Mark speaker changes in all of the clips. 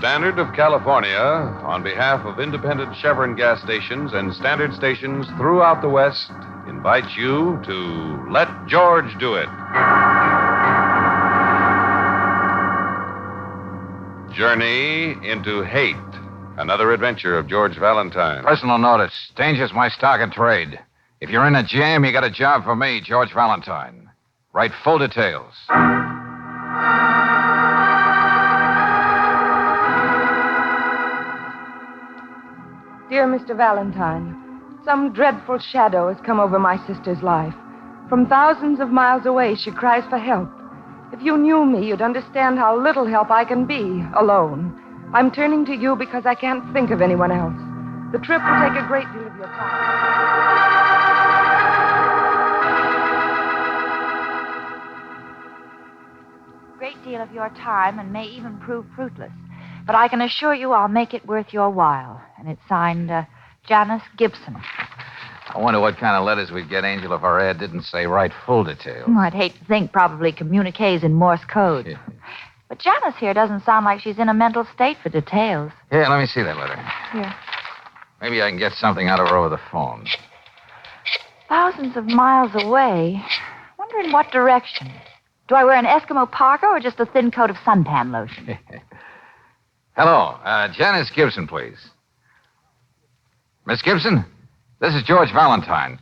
Speaker 1: Standard of California, on behalf of independent Chevron gas stations and Standard stations throughout the West, invites you to Let George Do It. Journey into Hate, another adventure of George Valentine.
Speaker 2: Personal notice. Danger's my stock and trade. If you're in a jam, you got a job for me, George Valentine. Write full details.
Speaker 3: Dear Mr. Valentine, some dreadful shadow has come over my sister's life. From thousands of miles away, she cries for help. If you knew me, you'd understand how little help I can be, alone. I'm turning to you because I can't think of anyone else. The trip will take a great deal of your time.
Speaker 4: Great deal of your time and may even prove fruitless. But I can assure you I'll make it worth your while. And it's signed, Janice Gibson.
Speaker 2: I wonder what kind of letters we'd get, Angel, if our ad didn't say write full details.
Speaker 4: I'd hate to think probably communiques in Morse code. But Janice here doesn't sound like she's in a mental state for details.
Speaker 2: Here, let me see that letter.
Speaker 4: Here.
Speaker 2: Maybe I can get something out of her over the phone.
Speaker 4: Thousands of miles away. Wonder in what direction. Do I wear an Eskimo parka or just a thin coat of suntan lotion?
Speaker 2: Hello, Janice Gibson, please. Miss Gibson, this is George Valentine.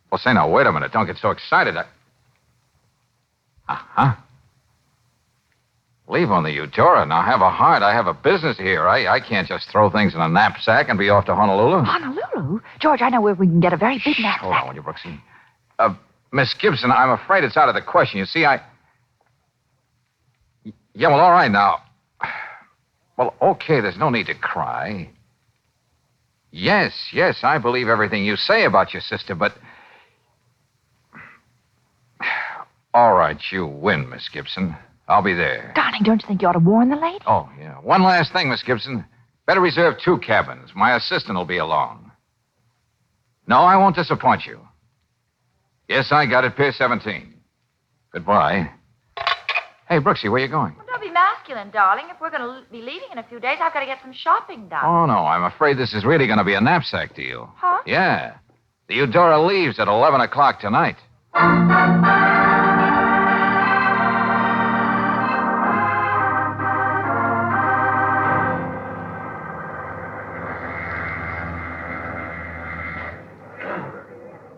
Speaker 2: Well, say now, wait a minute. Don't get so excited. Uh-huh. Leave on the Eudora. Now, have a heart. I have a business here. I can't just throw things in a knapsack and be off to Honolulu.
Speaker 4: Honolulu? George, I know where we can get a very big knapsack.
Speaker 2: Hold on, will you, Brooksy? Miss Gibson, I'm afraid it's out of the question. You see, Yeah, well, all right now. Well, okay, there's no need to cry. Yes, I believe everything you say about your sister, but... All right, you win, Miss Gibson. I'll be there.
Speaker 4: Darling, don't you think you ought to warn the lady?
Speaker 2: Oh, yeah. One last thing, Miss Gibson. Better reserve 2 cabins. My assistant will be along. No, I won't disappoint you. Yes, I got it, Pier 17. Goodbye. Hey, Brooksy, where you going?
Speaker 4: Well, don't be masculine, darling. If we're going to be leaving in a few days, I've got to get some shopping done.
Speaker 2: Oh, no, I'm afraid this is really going to be a knapsack deal.
Speaker 4: Huh?
Speaker 2: Yeah. The Eudora leaves at 11 o'clock tonight.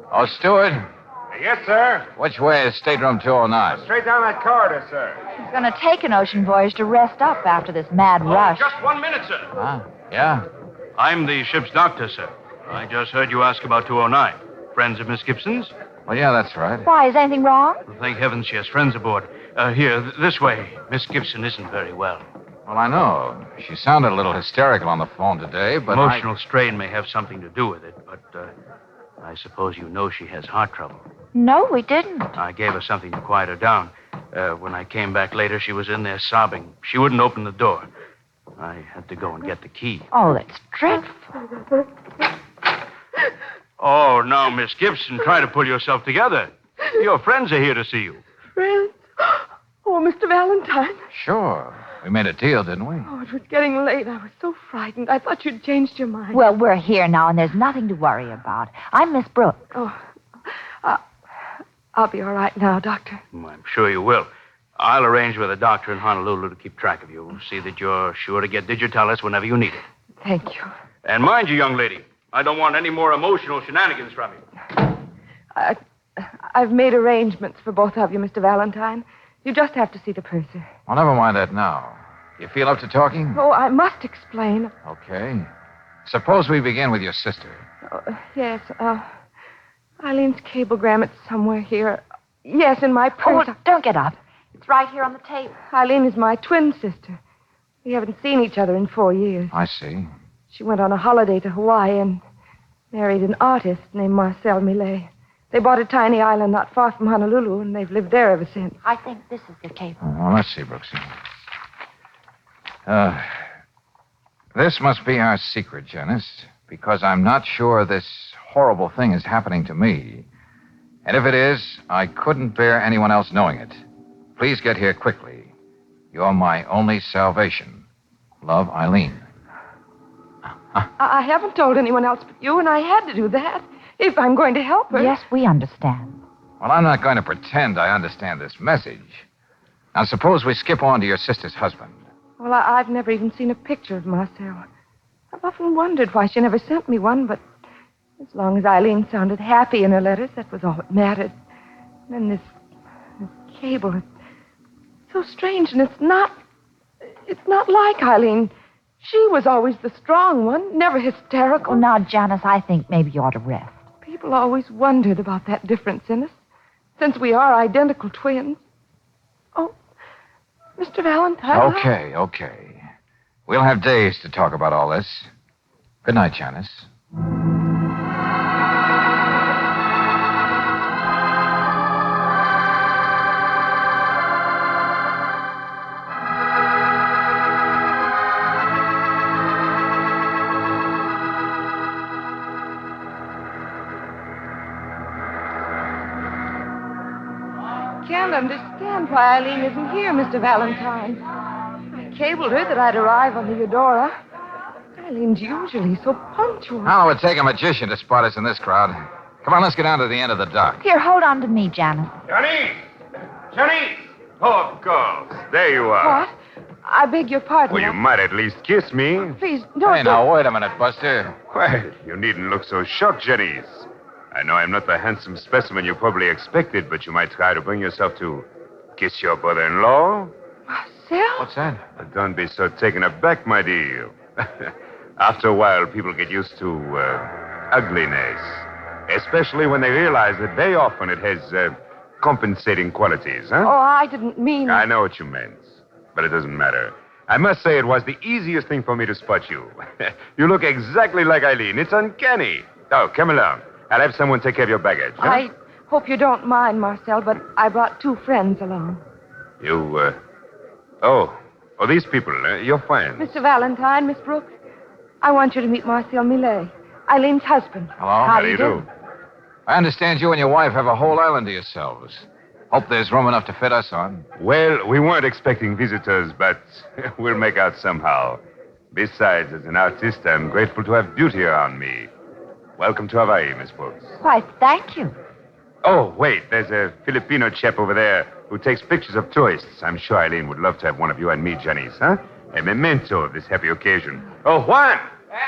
Speaker 2: Oh, Stewart,
Speaker 5: Yes, sir.
Speaker 2: which way is stateroom 209?
Speaker 5: Straight down that corridor, sir.
Speaker 4: He's going to take an ocean voyage to rest up after this mad rush.
Speaker 5: Just 1 minute, sir.
Speaker 2: Huh? Yeah?
Speaker 6: I'm the ship's doctor, sir. I just heard you ask about 209. Friends of Miss Gibson's?
Speaker 2: Well, yeah, that's right.
Speaker 4: Why, is anything wrong?
Speaker 6: Well, thank heavens she has friends aboard. This way. Miss Gibson isn't very well.
Speaker 2: Well, I know. She sounded a little hysterical on the phone today, but
Speaker 6: Emotional strain may have something to do with it, but I suppose you know she has heart trouble.
Speaker 4: No, we didn't.
Speaker 6: I gave her something to quiet her down. When I came back later, she was in there sobbing. She wouldn't open the door. I had to go and get the key.
Speaker 4: Oh, that's dreadful.
Speaker 6: Oh, now, Miss Gibson, try to pull yourself together. Your friends are here to see you.
Speaker 3: Friends? Oh, Mr. Valentine.
Speaker 2: Sure. We made a deal, didn't we?
Speaker 3: Oh, it was getting late. I was so frightened. I thought you'd changed your mind.
Speaker 4: Well, we're here now, and there's nothing to worry about. I'm Miss Brooks.
Speaker 3: Oh, I'll be all right now, Doctor.
Speaker 6: I'm sure you will. I'll arrange with a doctor in Honolulu to keep track of you. See that you're sure to get digitalis whenever you need it.
Speaker 3: Thank you.
Speaker 6: And mind you, young lady, I don't want any more emotional shenanigans from you.
Speaker 3: I've made arrangements for both of you, Mr. Valentine. You just have to see the purser.
Speaker 2: Well, never mind that now. You feel up to talking?
Speaker 3: Oh, I must explain.
Speaker 2: Okay. Suppose we begin with your sister.
Speaker 3: Oh, yes, Eileen's cablegram, it's somewhere here. Yes, in my purse.
Speaker 4: Oh, don't get up. It's right here on the table.
Speaker 3: Eileen is my twin sister. We haven't seen each other in 4 years.
Speaker 2: I see.
Speaker 3: She went on a holiday to Hawaii and married an artist named Marcel Millet. They bought a tiny island not far from Honolulu, and they've lived there ever since.
Speaker 4: I think this is the cable.
Speaker 2: Well, let's see, Brooksy. This must be our secret, Janice, because I'm not sure this horrible thing is happening to me. And if it is, I couldn't bear anyone else knowing it. Please get here quickly. You're my only salvation. Love, Eileen.
Speaker 3: I haven't told anyone else but you, and I had to do that if I'm going to help her.
Speaker 4: Yes, we understand.
Speaker 2: Well, I'm not going to pretend I understand this message. Now, suppose we skip on to your sister's husband.
Speaker 3: Well, I've never even seen a picture of Marcel. I've often wondered why she never sent me one, but as long as Eileen sounded happy in her letters, that was all that mattered. And then this cable, it's so strange, and it's not like Eileen. She was always the strong one, never hysterical.
Speaker 4: Well, now, Janice, I think maybe you ought to rest.
Speaker 3: People always wondered about that difference in us, since we are identical twins. Oh, Mr. Valentine.
Speaker 2: Okay. We'll have days to talk about all this. Good night, Janice.
Speaker 3: I can't understand why Eileen isn't here, Mr. Valentine. I cabled her that I'd arrive on the Eudora. Eileen's usually so punctual.
Speaker 2: How long would it take a magician to spot us in this crowd? Come on, let's get down to the end of the dock.
Speaker 4: Here, hold on to me, Janice.
Speaker 5: Johnny! Oh, of course. There you are.
Speaker 3: What? I beg your pardon.
Speaker 5: Well, you might at least kiss me.
Speaker 3: Please, don't.
Speaker 2: Hey, now, wait a minute, Buster.
Speaker 5: Well, you needn't look so shocked, Janice. I know I'm not the handsome specimen you probably expected, but you might try to bring yourself to kiss your brother-in-law.
Speaker 3: Marcel?
Speaker 2: What's that?
Speaker 5: But don't be so taken aback, my dear. After a while, people get used to ugliness, especially when they realize that very often it has compensating qualities, huh?
Speaker 3: Oh, I didn't mean...
Speaker 5: I know what you meant, but it doesn't matter. I must say it was the easiest thing for me to spot you. You look exactly like Eileen. It's uncanny. Oh, come along. I'll have someone take care of your baggage. Huh?
Speaker 3: I hope you don't mind, Marcel, but I brought 2 friends along.
Speaker 5: You, Oh, these people, your friends.
Speaker 3: Mr. Valentine, Miss Brooks, I want you to meet Marcel Millet, Eileen's husband.
Speaker 2: Hello?
Speaker 5: How do you do?
Speaker 2: I understand you and your wife have a whole island to yourselves. Hope there's room enough to fit us on.
Speaker 5: Well, we weren't expecting visitors, but we'll make out somehow. Besides, as an artist, I'm grateful to have beauty around me. Welcome to Hawaii, Miss Brooks.
Speaker 4: Why, thank you.
Speaker 5: Oh, wait, there's a Filipino chap over there who takes pictures of tourists. I'm sure Eileen would love to have one of you and me, Janice, huh? A memento of this happy occasion. Oh, Juan!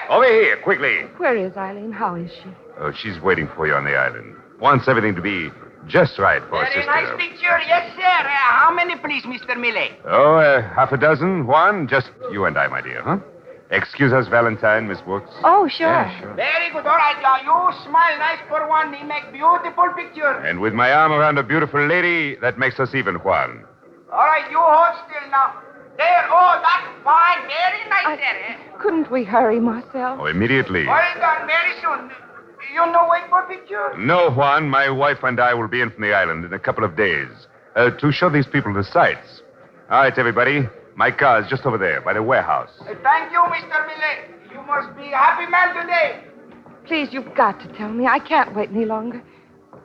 Speaker 5: Over here, quickly.
Speaker 3: Where is Eileen? How is she?
Speaker 5: Oh, she's waiting for you on the island. Wants everything to be just right for her
Speaker 7: Very
Speaker 5: sister.
Speaker 7: nice picture. Yes, sir. How many, please, Mr. Millet?
Speaker 5: Oh, half a dozen, Juan. Just you and I, my dear, huh? Excuse us, Valentine, Miss Brooks.
Speaker 4: Oh, sure.
Speaker 2: Yeah, sure.
Speaker 7: Very good. All right, you smile nice for one. He make beautiful picture.
Speaker 5: And with my arm around a beautiful lady, that makes us even, Juan.
Speaker 7: All right, you hold still now. There. Oh, that's fine. Very nice, sir.
Speaker 3: Couldn't we hurry, Marcel?
Speaker 5: Oh, immediately.
Speaker 7: Hold on, very soon. You no wait for picture?
Speaker 5: No, Juan. My wife and I will be in from the island in a couple of days to show these people the sights. All right, everybody. My car is just over there by the warehouse.
Speaker 7: Thank you, Mr. Millet. You must be a happy man today.
Speaker 3: Please, you've got to tell me. I can't wait any longer.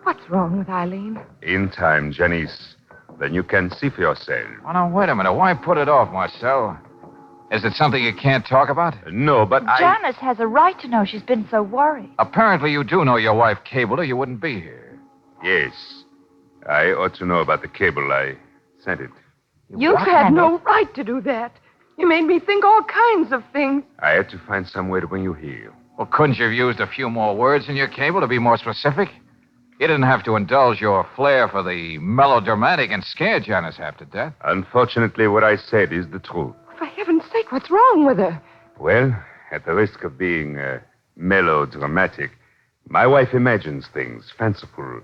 Speaker 3: What's wrong with Eileen?
Speaker 5: In time, Janice. Then you can see for yourself.
Speaker 2: Oh, now, wait a minute. Why put it off, Marcel? Is it something you can't talk about?
Speaker 5: No, but
Speaker 4: Janice has a right to know she's been so worried.
Speaker 2: Apparently, you do know your wife cabled her. You wouldn't be here.
Speaker 5: Yes. I ought to know about the cable. I sent it.
Speaker 3: You had no right to do that. You made me think all kinds of things.
Speaker 5: I had to find some way to bring you here.
Speaker 2: Well, couldn't you have used a few more words in your cable to be more specific? You didn't have to indulge your flair for the melodramatic and scare Janice half to death.
Speaker 5: Unfortunately, what I said is the truth.
Speaker 3: For heaven's sake, what's wrong with her?
Speaker 5: Well, at the risk of being melodramatic, my wife imagines things, fanciful,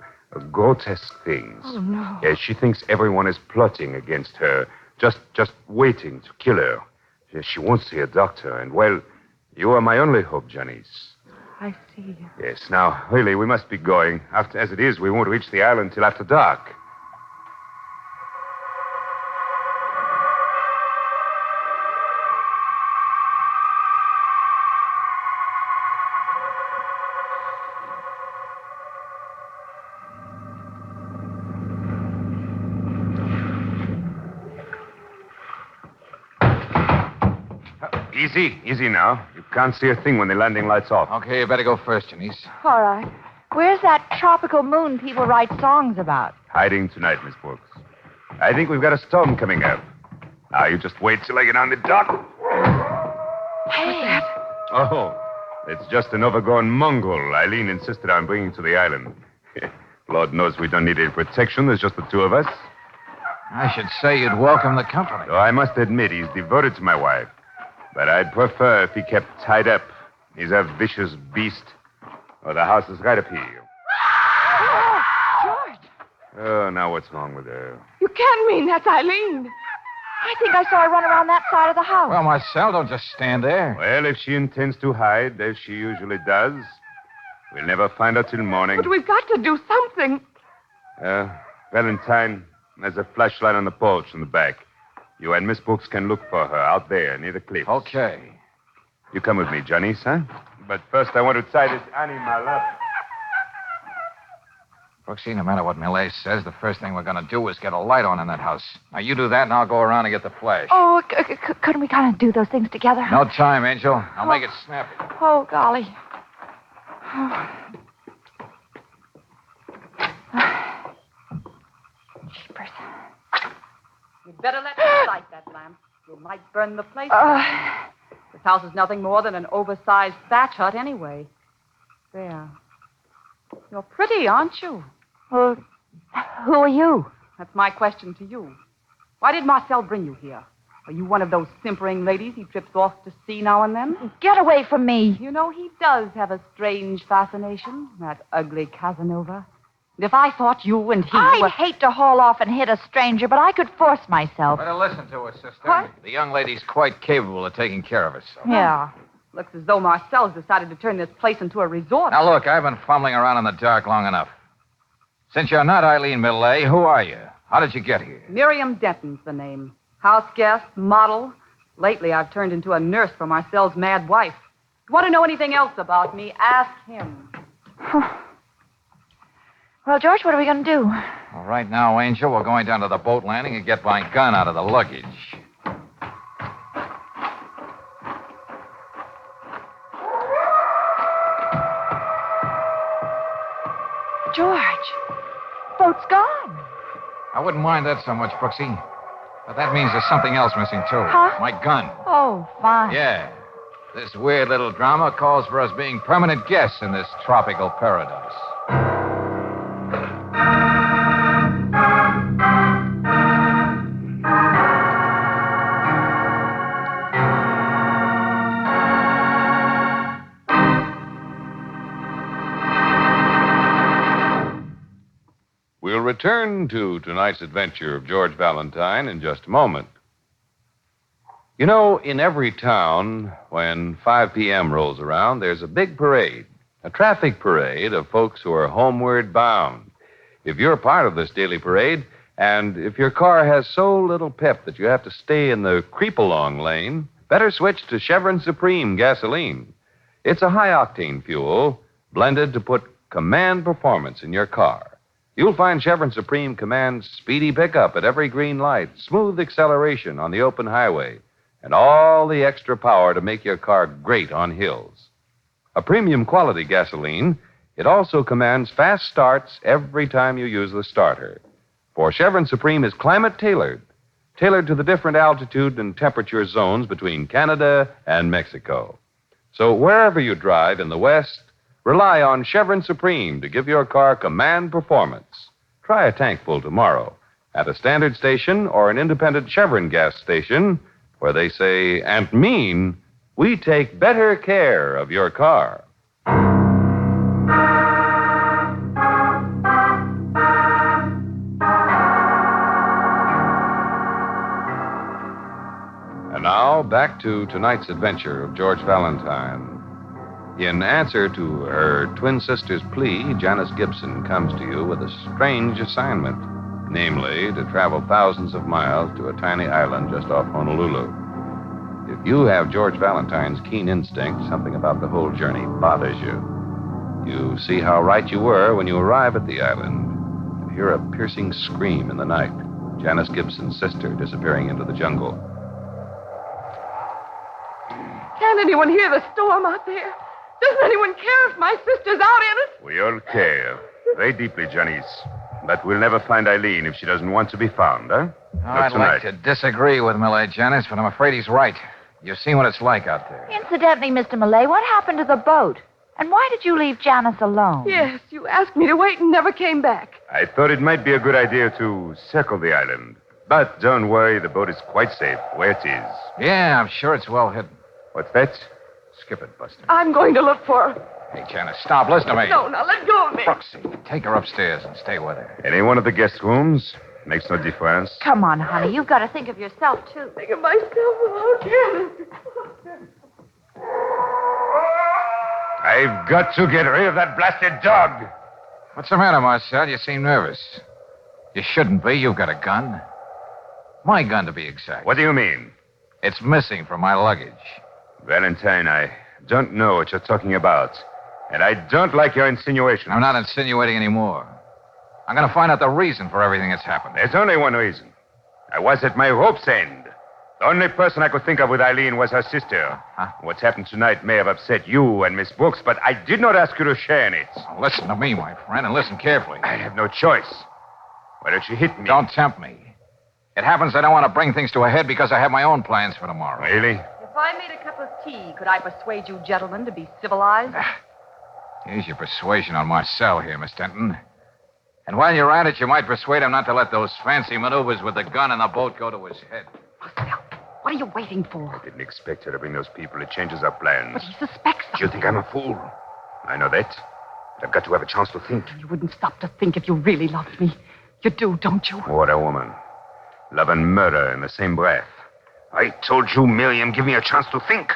Speaker 5: grotesque things.
Speaker 3: Oh, no.
Speaker 5: Yes, she thinks everyone is plotting against her, just waiting to kill her. Yes, she won't see a doctor, and, well, you are my only hope, Janice.
Speaker 3: I see.
Speaker 5: Yes, now, really, we must be going. As it is, we won't reach the island till after dark. Easy now. You can't see a thing when the landing light's off.
Speaker 2: Okay, you better go first, Janice.
Speaker 4: All right. Where's that tropical moon people write songs about?
Speaker 5: Hiding tonight, Miss Brooks. I think we've got a storm coming up. Now, you just wait till I get on the dock.
Speaker 4: Hey.
Speaker 5: Oh, it's just an overgrown Mongol Eileen insisted on bringing to the island. Lord knows we don't need any protection. There's just the two of us.
Speaker 2: I should say you'd welcome the company.
Speaker 5: So I must admit he's devoted to my wife. But I'd prefer if he kept tied up. He's a vicious beast. Oh, the house is right up here.
Speaker 3: Oh, George.
Speaker 5: Oh, now what's wrong with her?
Speaker 3: You can't mean that's Eileen.
Speaker 4: I think I saw her run around that side of the house.
Speaker 2: Well, Marcel, don't just stand there.
Speaker 5: Well, if she intends to hide, as she usually does, we'll never find her till morning.
Speaker 3: But we've got to do something.
Speaker 5: Valentine, there's a flashlight on the porch in the back. You and Miss Brooks can look for her out there near the cliffs.
Speaker 2: Okay.
Speaker 5: You come with me, Johnny, son. But first I want to tie this animal up.
Speaker 2: Brooksy, no matter what Millet says, the first thing we're going to do is get a light on in that house. Now, you do that, and I'll go around and get the flash.
Speaker 4: Oh, couldn't we kind of do those things together?
Speaker 2: No time, Angel. I'll make it snappy.
Speaker 4: Oh, golly. Jeepers.
Speaker 8: You'd better let me light that lamp. You might burn the place down. This house is nothing more than an oversized thatch hut anyway. There. You're pretty, aren't you?
Speaker 4: Well, who are you?
Speaker 8: That's my question to you. Why did Marcel bring you here? Are you one of those simpering ladies he trips off to see now and then?
Speaker 4: Get away from me.
Speaker 8: You know, he does have a strange fascination, that ugly Casanova. And if I thought you and he
Speaker 4: I'd
Speaker 8: were...
Speaker 4: hate to haul off and hit a stranger, but I could force myself.
Speaker 2: Better listen to her, sister.
Speaker 8: What?
Speaker 2: The young lady's quite capable of taking care of herself.
Speaker 4: Yeah.
Speaker 8: Looks as though Marcel's decided to turn this place into a resort.
Speaker 2: Now, look, I've been fumbling around in the dark long enough. Since you're not Eileen Millet, who are you? How did you get here?
Speaker 8: Miriam Denton's the name. House guest, model. Lately, I've turned into a nurse for Marcel's mad wife. If you want to know anything else about me, ask him.
Speaker 4: Well, George, what are we going to do?
Speaker 2: Well, right now, Angel, we're going down to the boat landing and get my gun out of the luggage.
Speaker 4: George, boat's gone.
Speaker 2: I wouldn't mind that so much, Brooksy. But that means there's something else missing, too.
Speaker 4: Huh?
Speaker 2: My gun.
Speaker 4: Oh, fine.
Speaker 2: Yeah. This weird little drama calls for us being permanent guests in this tropical paradise.
Speaker 1: We'll return to tonight's adventure of George Valentine in just a moment. You know, in every town, when 5 p.m. rolls around, there's a big parade, a traffic parade of folks who are homeward bound. If you're part of this daily parade, and if your car has so little pep that you have to stay in the creep-along lane, better switch to Chevron Supreme gasoline. It's a high-octane fuel blended to put command performance in your car. You'll find Chevron Supreme commands speedy pickup at every green light, smooth acceleration on the open highway, and all the extra power to make your car great on hills. A premium quality gasoline, it also commands fast starts every time you use the starter. For Chevron Supreme is climate tailored to the different altitude and temperature zones between Canada and Mexico. So wherever you drive in the West, rely on Chevron Supreme to give your car command performance. Try a tankful tomorrow at a standard station or an independent Chevron gas station where they say and mean, we take better care of your car. And now, back to tonight's adventure of George Valentine. In answer to her twin sister's plea, Janice Gibson comes to you with a strange assignment, namely to travel thousands of miles to a tiny island just off Honolulu. If you have George Valentine's keen instinct, something about the whole journey bothers you. You see how right you were when you arrive at the island and hear a piercing scream in the night. Janice Gibson's sister disappearing into the jungle.
Speaker 3: Can't anyone hear the storm out there? Doesn't anyone care if my sister's out in it?
Speaker 5: We all care. Very deeply, Janice. But we'll never find Eileen if she doesn't want to be found, huh?
Speaker 2: I'd like to disagree with Millay, Janice, but I'm afraid he's right. You've seen what it's like out there.
Speaker 4: Incidentally, Mr. Millay, what happened to the boat? And why did you leave Janice alone?
Speaker 3: Yes, you asked me to wait and never came back.
Speaker 5: I thought it might be a good idea to circle the island. But don't worry, the boat is quite safe where it is.
Speaker 2: Yeah, I'm sure it's well hidden.
Speaker 5: What's that?
Speaker 2: Skip it, Buster.
Speaker 3: I'm going to look for her.
Speaker 2: Hey, Janice, stop. Listen to me.
Speaker 3: No, now let go of me.
Speaker 2: Brooksy, take her upstairs and stay with her.
Speaker 5: Any one of the guest rooms makes no difference.
Speaker 4: Come on, honey. You've got to think of yourself, too.
Speaker 3: Think of myself without you.
Speaker 5: I've got to get rid of that blasted dog.
Speaker 2: What's the matter, Marcel? You seem nervous. You shouldn't be. You've got a gun. My gun, to be exact.
Speaker 5: What do you mean?
Speaker 2: It's missing from my luggage.
Speaker 5: Valentine, I don't know what you're talking about. And I don't like your insinuation.
Speaker 2: I'm not insinuating anymore. I'm going to find out the reason for everything that's happened.
Speaker 5: There's only one reason. I was at my rope's end. The only person I could think of with Eileen was her sister.
Speaker 2: Huh?
Speaker 5: What's happened tonight may have upset you and Miss Brooks, but I did not ask you to share in it.
Speaker 2: Now, listen to me, my friend, and listen carefully.
Speaker 5: I have no choice. Why don't you hit me?
Speaker 2: Don't tempt me. It happens I don't want to bring things to a head because I have my own plans for tomorrow.
Speaker 5: Really?
Speaker 8: If I made a cup of tea, could I persuade you gentlemen to be civilized?
Speaker 2: Use your persuasion on Marcel here, Miss Denton. And while you're at it, you might persuade him not to let those fancy maneuvers with the gun and the boat go to his head.
Speaker 8: Marcel, what are you waiting for?
Speaker 5: I didn't expect her to bring those people. It changes our plans.
Speaker 8: But he suspects
Speaker 5: Do you
Speaker 8: something.
Speaker 5: think I'm a fool? I know that. But I've got to have a chance to think.
Speaker 8: You wouldn't stop to think if you really loved me. You do, don't you?
Speaker 5: What a woman. Love and murder in the same breath. I told you, Miriam, give me a chance to think.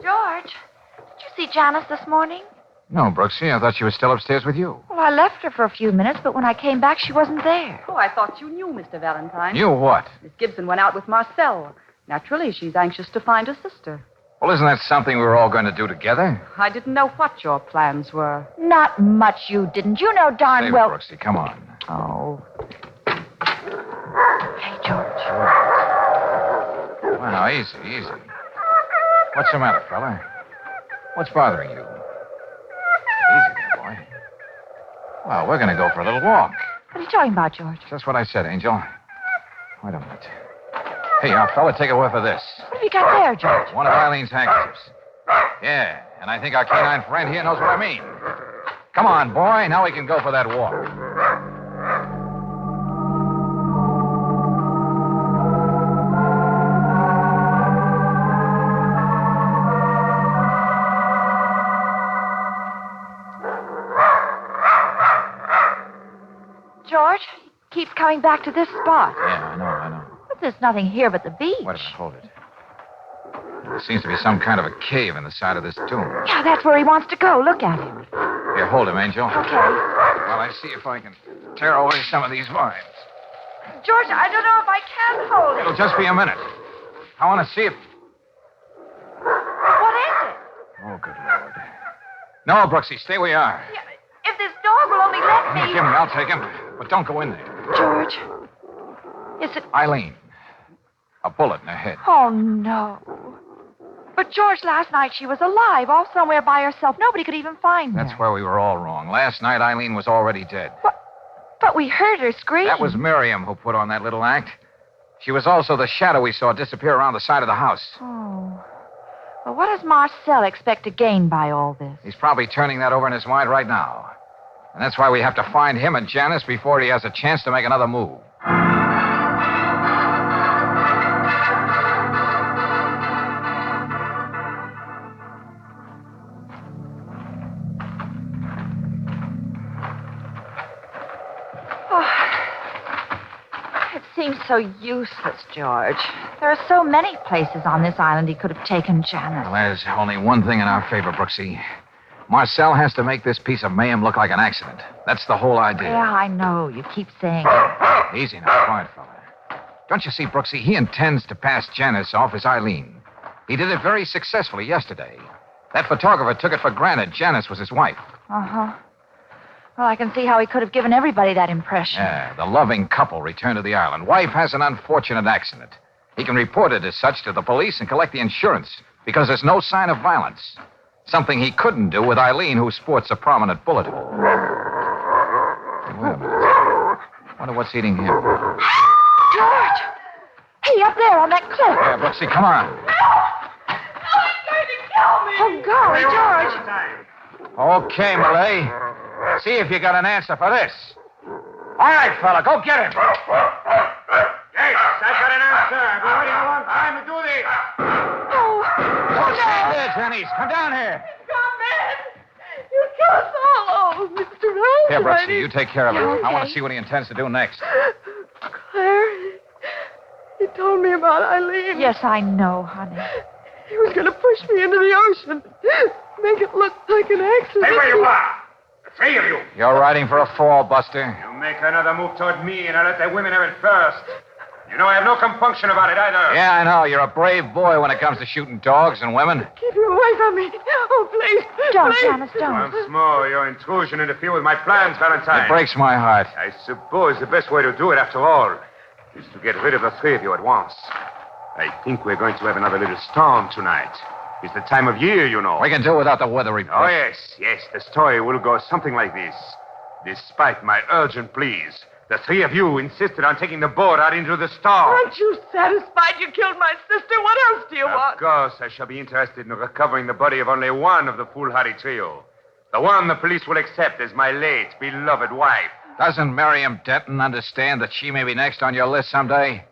Speaker 4: George, did you see Janice this morning?
Speaker 2: No, Brooksy, I thought she was still upstairs with you.
Speaker 4: Well, I left her for a few minutes, but when I came back, she wasn't there.
Speaker 8: Oh, I thought you knew, Mr. Valentine.
Speaker 2: You what?
Speaker 8: Miss Gibson went out with Marcel. Naturally, she's anxious to find her sister.
Speaker 2: Well, isn't that something we were all going to do together?
Speaker 8: I didn't know what your plans were.
Speaker 4: Not much you didn't. You know darn
Speaker 2: Save
Speaker 4: well.
Speaker 2: it, Brooksy, come on.
Speaker 4: Oh. Hey, George.
Speaker 2: Well, now, easy, easy. What's the matter, fella? What's bothering you? Easy there, boy. Well, we're going to go for a little walk.
Speaker 4: What are you talking about, George?
Speaker 2: Just what I said, Angel. Wait a minute. Hey, fella, take a whiff of this.
Speaker 4: What have you got there, George?
Speaker 2: One of Eileen's handkerchiefs. Yeah, and I think our canine friend here knows what I mean. Come on, boy. Now we can go for that walk.
Speaker 4: George, he keeps coming back to this spot.
Speaker 2: Yeah, I know.
Speaker 4: But there's nothing here but the beach.
Speaker 2: Wait a minute, hold it. There seems to be some kind of a cave in the side of this tomb.
Speaker 4: Yeah, that's where he wants to go. Look at him.
Speaker 2: Here, hold him, Angel.
Speaker 4: Okay.
Speaker 2: While I see if I can tear away some of these vines.
Speaker 4: George, I don't know if I can hold it.
Speaker 2: It'll just be a minute. I want to see if...
Speaker 4: What is it?
Speaker 2: Oh, good Lord. No, Brooksy, stay where you are.
Speaker 4: Yeah, if this dog will only let me.
Speaker 2: Give me, I'll take him. But don't go in there.
Speaker 4: George, is it...
Speaker 2: Eileen. A bullet in her head.
Speaker 4: Oh, no. But, George, last night she was alive, off somewhere by herself. Nobody could even find her.
Speaker 2: That's where we were all wrong. Last night, Eileen was already dead.
Speaker 4: But we heard her scream.
Speaker 2: That was Miriam who put on that little act. She was also the shadow we saw disappear around the side of the house.
Speaker 4: Oh. Well, what does Marcel expect to gain by all this?
Speaker 2: He's probably turning that over in his mind right now. And that's why we have to find him and Janice before he has a chance to make another move.
Speaker 4: It seems so useless, George. There are so many places on this island he could have taken Janice.
Speaker 2: Well, there's only one thing in our favor, Brooksy. Marcel has to make this piece of mayhem look like an accident. That's the whole idea.
Speaker 4: Yeah, I know. You keep saying it.
Speaker 2: Easy now, quiet, fella. Don't you see, Brooksy, he intends to pass Janice off as Eileen. He did it very successfully yesterday. That photographer took it for granted Janice was his wife.
Speaker 4: Uh-huh. Well, I can see how he could have given everybody that impression.
Speaker 2: Yeah, the loving couple returned to the island. Wife has an unfortunate accident. He can report it as such to the police and collect the insurance because there's no sign of violence. Something he couldn't do with Eileen, who sports a prominent bullet hole. Wait a minute. Wonder what's eating him.
Speaker 4: George! Hey, up there on that cliff.
Speaker 2: Yeah, Brooksy, come on.
Speaker 4: Oh, golly, George.
Speaker 2: Okay, Malay. See if you got an answer for this. All right, fella, go get him.
Speaker 7: Yes, I've got an answer. I've been waiting a long time to do this.
Speaker 2: Don't stand there, Janice. Come down here.
Speaker 3: Come in. You kill us all. Oh, Mr. Rose.
Speaker 2: Here, Brooksy, you take care of him.
Speaker 4: Okay.
Speaker 2: I want to see what he intends to do next.
Speaker 3: Claire, he told me about Eileen.
Speaker 4: Yes, I know, honey.
Speaker 3: He was going to push me into the ocean. Make it look like an accident.
Speaker 7: Stay where you are. The three of you.
Speaker 2: You're riding for a fall, Buster.
Speaker 7: You make another move toward me, and I'll let the women have it first. You know I have no compunction about it either.
Speaker 2: Yeah, I know. You're a brave boy when it comes to shooting dogs and women.
Speaker 3: Keep him away from me. Oh, please.
Speaker 4: Don't,
Speaker 3: please.
Speaker 4: Janice, don't.
Speaker 7: Once more, your intrusion interfere with my plans, Valentine.
Speaker 2: It breaks my heart.
Speaker 7: I suppose the best way to do it, after all, is to get rid of the three of you at once. I think we're going to have another little storm tonight. It's the time of year, you know.
Speaker 2: We can do without the weather report.
Speaker 7: Oh, yes. The story will go something like this. Despite my urgent pleas, the three of you insisted on taking the boat out into the storm.
Speaker 3: Aren't you satisfied you killed my sister? What else do you want?
Speaker 7: Of course, I shall be interested in recovering the body of only one of the foolhardy trio. The one the police will accept as my late, beloved wife.
Speaker 2: Doesn't Miriam Denton understand that she may be next on your list someday?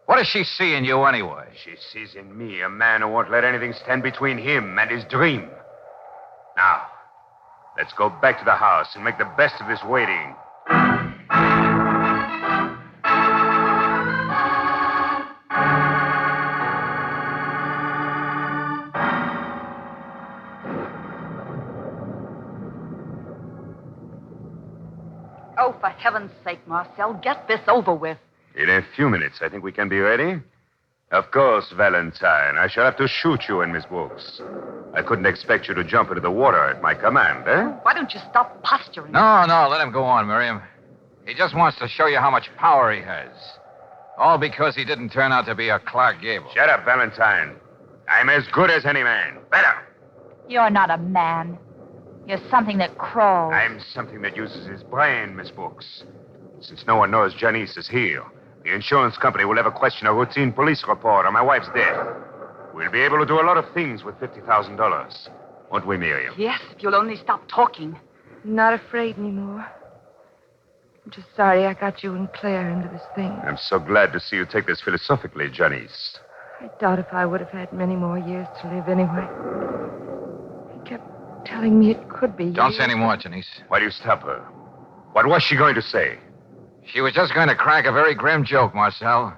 Speaker 2: What does she see in you anyway?
Speaker 7: She sees in me a man who won't let anything stand between him and his dream. Now, let's go back to the house and make the best of this waiting.
Speaker 8: Oh, for heaven's sake, Marcel, get this over with.
Speaker 7: In a few minutes, I think we can be ready. Of course, Valentine. I shall have to shoot you and Miss Brooks. I couldn't expect you to jump into the water at my command, eh?
Speaker 8: Why don't you stop posturing?
Speaker 2: No, let him go on, Miriam. He just wants to show you how much power he has. All because he didn't turn out to be a Clark Gable.
Speaker 7: Shut up, Valentine. I'm as good as any man. Better.
Speaker 4: You're not a man. You're something that crawls.
Speaker 7: I'm something that uses his brain, Miss Brooks. Since no one knows Janice is here, the insurance company will never question a routine police report on my wife's death. We'll be able to do a lot of things with $50,000. Won't we, Miriam?
Speaker 8: Yes, if you'll only stop talking.
Speaker 3: I'm not afraid anymore. I'm just sorry I got you and Claire into this thing.
Speaker 7: I'm so glad to see you take this philosophically, Janice.
Speaker 3: I doubt if I would have had many more years to live anyway. He kept telling me it could be.
Speaker 2: Don't
Speaker 3: years.
Speaker 2: say any more, Janice.
Speaker 7: Why do you stop her? What was she going to say?
Speaker 2: She was just going to crack a very grim joke, Marcel.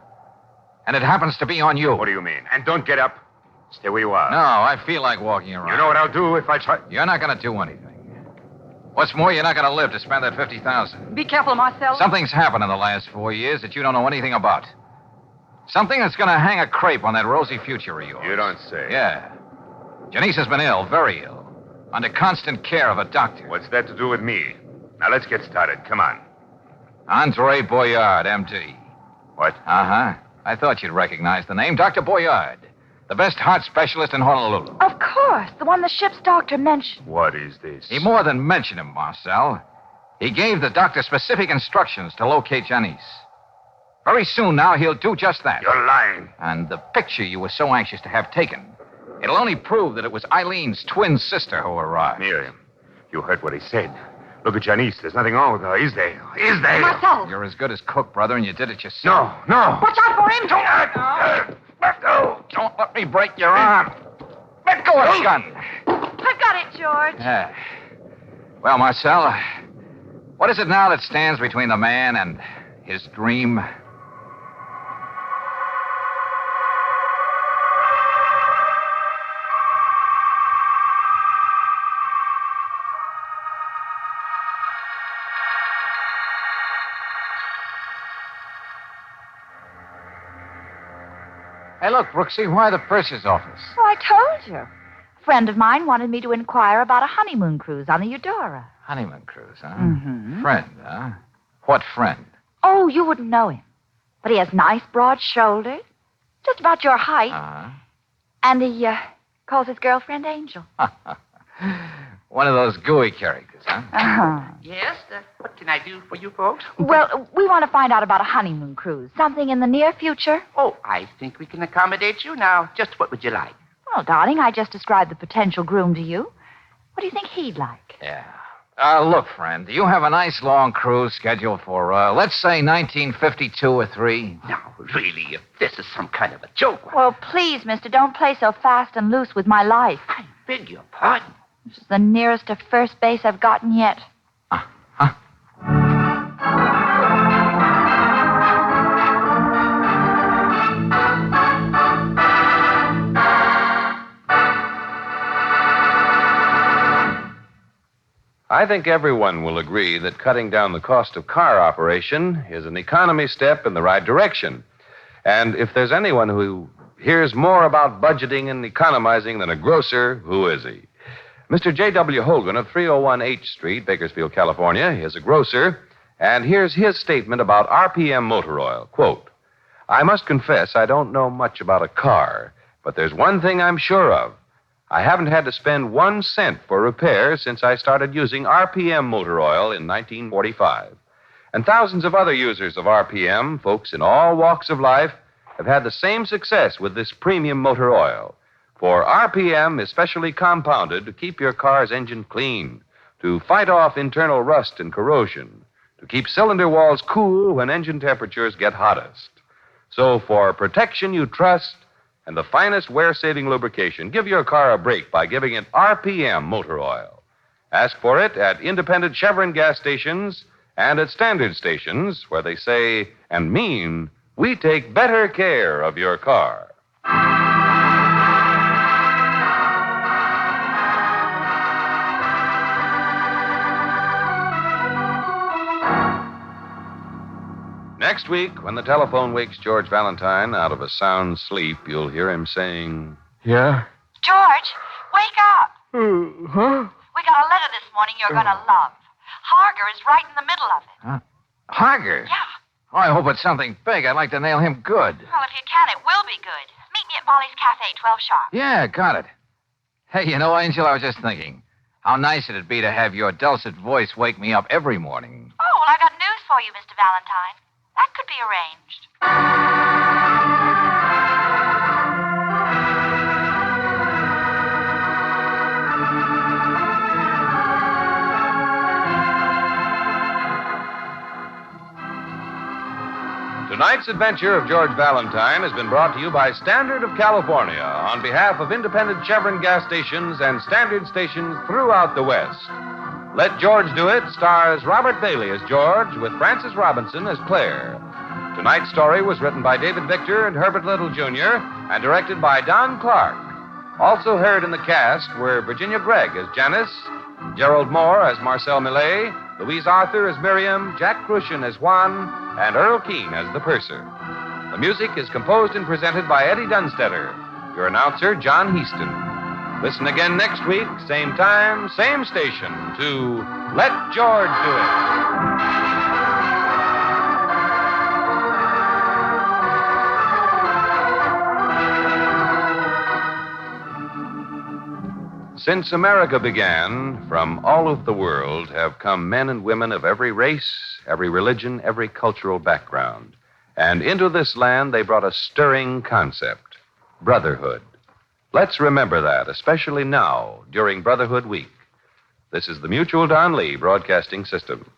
Speaker 2: And it happens to be on you.
Speaker 7: What do you mean? And don't get up. Stay where you are.
Speaker 2: No, I feel like walking around.
Speaker 7: You know what I'll do if I try?
Speaker 2: You're not going to do anything. What's more, you're not going to live to spend that $50,000.
Speaker 8: Be careful, Marcel.
Speaker 2: Something's happened in the last 4 years that you don't know anything about. Something that's going to hang a crepe on that rosy future of yours.
Speaker 7: You don't say.
Speaker 2: Yeah. Janice has been ill, very ill, under constant care of a doctor.
Speaker 7: What's that to do with me? Now, let's get started. Come on.
Speaker 2: Andre Boyard, M.D.
Speaker 7: What?
Speaker 2: Uh-huh. I thought you'd recognize the name. Dr. Boyard. The best heart specialist in Honolulu.
Speaker 4: Of course, the one the ship's doctor mentioned.
Speaker 7: What is this?
Speaker 2: He more than mentioned him, Marcel. He gave the doctor specific instructions to locate Janice. Very soon now, he'll do just that.
Speaker 7: You're lying.
Speaker 2: And the picture you were so anxious to have taken, it'll only prove that it was Eileen's twin sister who arrived.
Speaker 7: Miriam, you heard what he said. Look at Janice. There's nothing wrong with her, is there? Is there?
Speaker 8: Marcel!
Speaker 2: You're as good as cook, brother, and you did it yourself.
Speaker 7: No.
Speaker 8: Watch out for him!
Speaker 2: Let go. Don't let me break your arm. Let go of the gun.
Speaker 4: I've got it, George.
Speaker 2: Yeah. Well, Marcel, what is it now that stands between the man and his dream? Hey, look, Brooksy, why the purser's office?
Speaker 4: Oh, I told you. friend of mine wanted me to inquire about a honeymoon cruise on the Eudora.
Speaker 2: Honeymoon cruise, huh?
Speaker 4: Mm-hmm.
Speaker 2: Friend, huh? What friend?
Speaker 4: Oh, you wouldn't know him. But he has nice, broad shoulders, just about your height.
Speaker 2: Uh-huh.
Speaker 4: And he calls his girlfriend Angel.
Speaker 2: One of those gooey characters, huh?
Speaker 4: Uh-huh.
Speaker 9: Yes? What can I do for you folks?
Speaker 4: Well, we want to find out about a honeymoon cruise. Something in the near future.
Speaker 9: Oh, I think we can accommodate you. Now, just what would you like?
Speaker 4: Well, darling, I just described the potential groom to you. What do you think he'd like?
Speaker 2: Yeah. Look, friend, do you have a nice long cruise scheduled for, let's say 1952 or 3?
Speaker 9: Now, really, if this is some kind of a joke.
Speaker 4: Well, please, mister, don't play so fast and loose with my life.
Speaker 9: I beg your pardon.
Speaker 4: This is the nearest to first base I've gotten yet.
Speaker 2: Huh?
Speaker 1: I think everyone will agree that cutting down the cost of car operation is an economy step in the right direction. And if there's anyone who hears more about budgeting and economizing than a grocer, who is he? Mr. J.W. Hogan of 301 H Street, Bakersfield, California, is a grocer, and here's his statement about RPM motor oil. Quote, I must confess I don't know much about a car, but there's one thing I'm sure of. I haven't had to spend 1 cent for repairs since I started using RPM motor oil in 1945. And thousands of other users of RPM, folks in all walks of life, have had the same success with this premium motor oil. For RPM is specially compounded to keep your car's engine clean, to fight off internal rust and corrosion, to keep cylinder walls cool when engine temperatures get hottest. So for protection you trust and the finest wear-saving lubrication, give your car a break by giving it RPM motor oil. Ask for it at independent Chevron gas stations and at standard stations where they say and mean, we take better care of your car. Next week, when the telephone wakes George Valentine out of a sound sleep, you'll hear him saying,
Speaker 6: Yeah?
Speaker 4: George, wake up.
Speaker 6: Huh?
Speaker 4: We got a letter this morning you're going to love. Harger is right in the middle of it.
Speaker 2: Huh? Harger?
Speaker 4: Yeah.
Speaker 2: Oh, I hope it's something big. I'd like to nail him good.
Speaker 4: Well, if you can, it will be good. Meet me at Molly's Cafe, 12 sharp.
Speaker 2: Yeah, got it. Hey, you know, Angel, I was just thinking, how nice it'd be to have your dulcet voice wake me up every morning.
Speaker 4: Oh, well, I got news for you, Mr. Valentine. That could be arranged.
Speaker 1: Tonight's adventure of George Valentine has been brought to you by Standard of California on behalf of independent Chevron gas stations and Standard stations throughout the West. Let George Do It stars Robert Bailey as George with Frances Robinson as Claire. Tonight's story was written by David Victor and Herbert Little, Jr. and directed by Don Clark. Also heard in the cast were Virginia Gregg as Janice, Gerald Moore as Marcel Millet, Louise Arthur as Miriam, Jack Crucian as Juan, and Earl Keane as the purser. The music is composed and presented by Eddie Dunstetter. Your announcer, John Heaston. Listen again next week, same time, same station, to Let George Do It. Since America began, from all over the world have come men and women of every race, every religion, every cultural background. And into this land they brought a stirring concept, brotherhood. Let's remember that, especially now, during Brotherhood Week. This is the Mutual Don Lee Broadcasting System.